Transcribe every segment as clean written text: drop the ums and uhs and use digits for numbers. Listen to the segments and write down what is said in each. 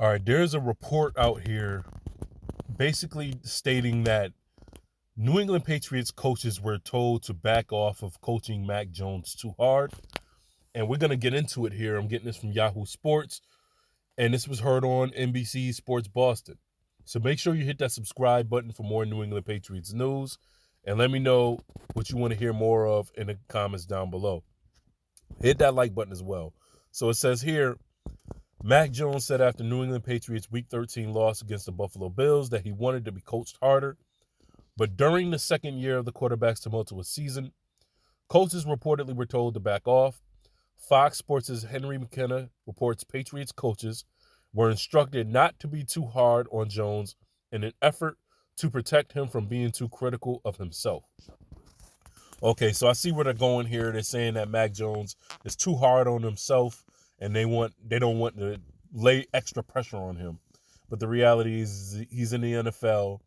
All right, there's a report out here basically stating that New England Patriots coaches were told to back off of coaching Mac Jones too hard. And we're going to get into it here. I'm getting this from Yahoo Sports, and this was heard on NBC Sports Boston. So make sure you hit that subscribe button for more New England Patriots news, and let me know what you want to hear more of in the comments down below. Hit that like button as well. So it says here, Mac Jones said after New England Patriots Week 13 loss against the Buffalo Bills that he wanted to be coached harder. But during the second year of the quarterback's tumultuous season, coaches reportedly were told to back off. Fox Sports' Henry McKenna reports Patriots coaches were instructed not to be too hard on Jones in an effort to protect him from being too critical of himself. Okay, so I see where they're going here. They're saying that Mac Jones is too hard on himself, and they don't want to lay extra pressure on him. But the reality is he's in the NFL.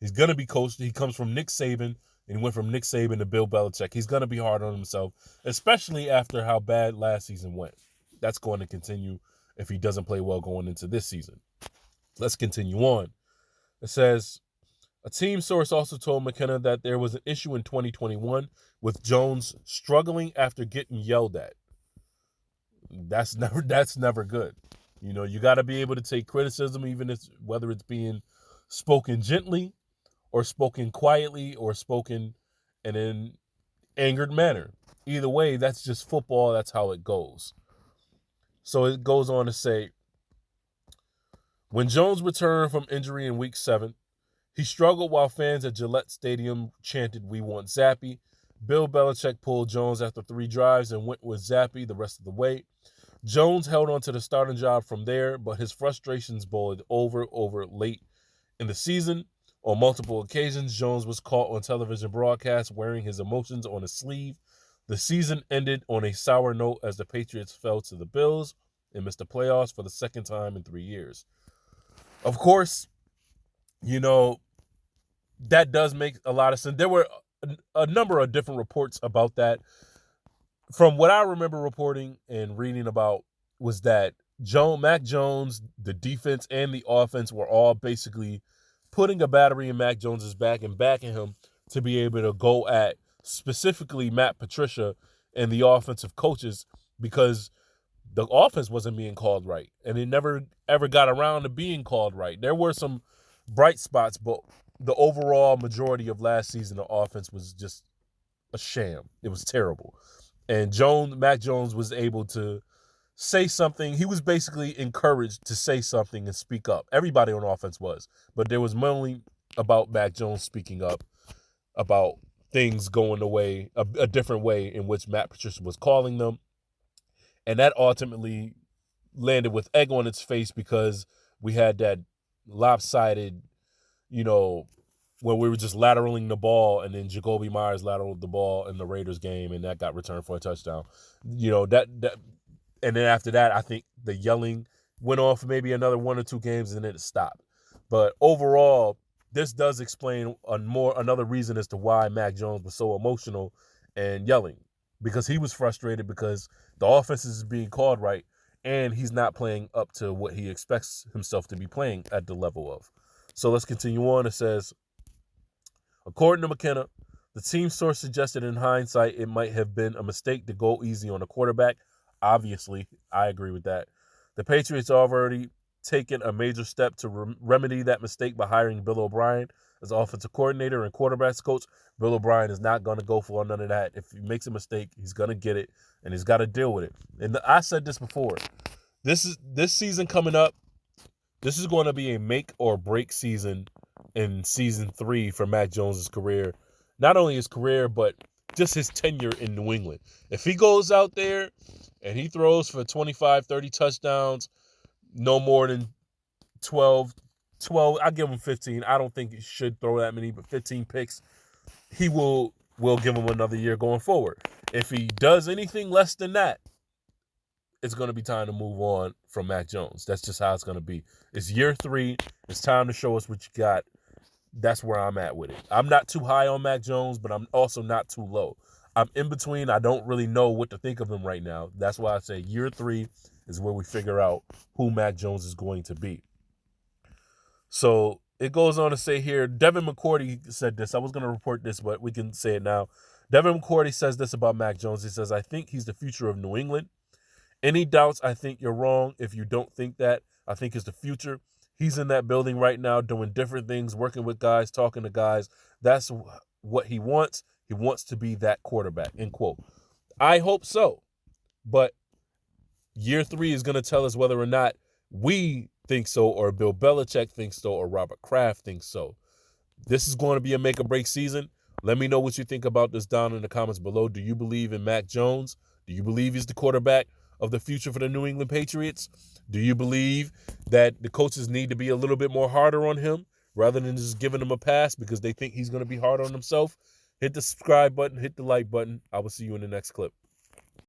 He's gonna be coached. He comes from Nick Saban, and he went from Nick Saban to Bill Belichick. He's gonna be hard on himself, especially after how bad last season went. That's going to continue if he doesn't play well going into this season. Let's continue on. It says a team source also told McKenna that there was an issue in 2021 with Jones struggling after getting yelled at. That's never good. You know, you got to be able to take criticism, even if whether it's being spoken gently or spoken quietly or spoken in an angered manner. Either way, that's just football. That's how it goes. So it goes on to say, when Jones returned from injury in week 7, he struggled while fans at Gillette Stadium chanted, "We want Zappy." Bill Belichick pulled Jones after 3 drives and went with Zappy the rest of the way. Jones held on to the starting job from there, but his frustrations boiled over late in the season. On multiple occasions, Jones was caught on television broadcasts wearing his emotions on his sleeve. The season ended on a sour note as the Patriots fell to the Bills and missed the playoffs for the second time in 3 years. Of course, you know, that does make a lot of sense. There were a number of different reports about that. From what I remember reporting and reading about was that Mac Jones, the defense and the offense were all basically putting a battery in Mac Jones's back and backing him to be able to go at specifically Matt Patricia and the offensive coaches, because the offense wasn't being called right, and it never ever got around to being called right. There were some bright spots, but the overall majority of last season, the offense was just a sham. It was terrible. And Mac Jones was able to say something. He was basically encouraged to say something and speak up. Everybody on offense was, but there was mainly about Mac Jones speaking up about things going away, a different way in which Matt Patricia was calling them. And that ultimately landed with egg on its face, because we had that lopsided, when we were just lateraling the ball, and then Jacoby Myers lateraled the ball in the Raiders game, and that got returned for a touchdown. And then after that, I think the yelling went on for maybe another 1 or 2 games, and then it stopped. But overall, this does explain another reason as to why Mac Jones was so emotional and yelling, because he was frustrated because the offense is being called right, and he's not playing up to what he expects himself to be playing at the level of. So let's continue on. It says, according to McKenna, the team source suggested in hindsight it might have been a mistake to go easy on the quarterback. Obviously, I agree with that. The Patriots have already taken a major step to remedy that mistake by hiring Bill O'Brien as offensive coordinator and quarterbacks coach. Bill O'Brien is not going to go for none of that. If he makes a mistake, he's going to get it, and he's got to deal with it. And I said this before. This season coming up, this is going to be a make or break season in season 3 for Mac Jones' career. Not only his career, but just his tenure in New England. If he goes out there and he throws for 25, 30 touchdowns, no more than 12, I give him 15. I don't think he should throw that many, but 15 picks, he will give him another year going forward. If he does anything less than that, it's going to be time to move on from Mac Jones. That's just how it's going to be. It's year 3. It's time to show us what you got. That's where I'm at with it. I'm not too high on Mac Jones, but I'm also not too low. I'm in between. I don't really know what to think of him right now. That's why I say year 3. is where we figure out who Mac Jones is going to be. So it goes on to say here, Devin McCourty said this. I was going to report this, but we can say it now. Devin McCourty says this about Mac Jones. He says, I think he's the future of New England. Any doubts, I think you're wrong if you don't think that. I think it's the future. He's in that building right now doing different things, working with guys, talking to guys. That's what he wants. He wants to be that quarterback, end quote. I hope so. But year 3 is going to tell us whether or not we think so, or Bill Belichick thinks so, or Robert Kraft thinks so. This is going to be a make or break season. Let me know what you think about this down in the comments below. Do you believe in Mac Jones? Do you believe he's the quarterback of the future for the New England Patriots? Do you believe that the coaches need to be a little bit more harder on him rather than just giving him a pass because they think he's going to be hard on himself? Hit the subscribe button, hit the like button. I will see you in the next clip.